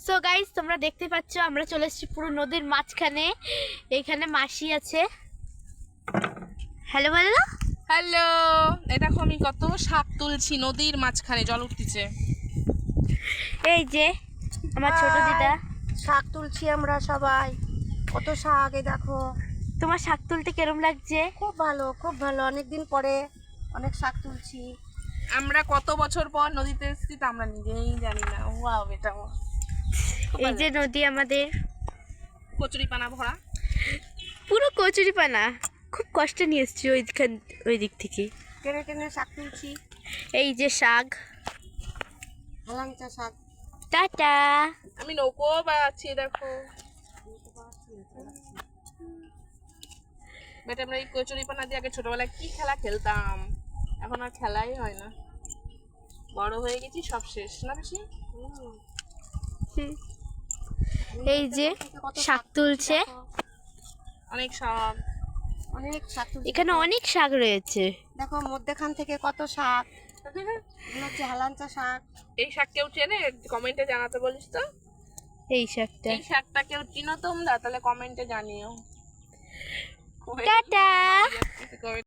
So guys, তোমরা দেখতে পাচ্ছ আমরা চলে এসেছি পুরো নদীর মাঝখানে। এইখানে মাসি আছে। হ্যালো বলো। হ্যালো, এই দেখো আমি কত শাক তুলছি, নদীর মাঝখানে জল উঠতেছে। এই যে আমার ছোট দিদা। শাক তুলছি আমরা সবাই। কত শাক, এই দেখো। তোমার শাক তুলতে কেরম লাগছে? খুব ভালো, খুব ভালো। অনেকদিন পরে অনেক শাক তুলছি। আমরা কত বছর পর নদীতে এসেছি তা আমরা নিজেই জানি না। ওয়াও, এটা এই যে নদী আমাদের, কচুরি পানা ভরা। পুরো কচুরিপানা। খুব কষ্ট নিয়ে এসেছি ওই দিক থেকে। টেনে টেনে শাক তুলছি। এই যে শাক। হালাঞ্চা শাক। টাটা। আমি নৌকো বাড়াচ্ছি, দেখো বেটা। আমরা এই কচুরি পানা দিয়ে আগে ছোটবেলায় কি খেলা খেলতাম, এখন আর খেলাই হয় না। বড় হয়ে গেছি, সব শেষ না বেশি। এই যে শাক তুলছে। অনেক শাক, অনেক শাক তুলছি। এখানে অনেক শাক রয়েছে। দেখো মধ্যখান থেকে কত শাক। এগুলো হচ্ছে হালাঞ্চা শাক। এই শাক কেউ চেনে? কমেন্টে জানাতে বলিস তো। এই শাকটা। এই শাকটা কেউ চিনো তোমরা? তাহলে কমেন্টে জানিও। টাটা।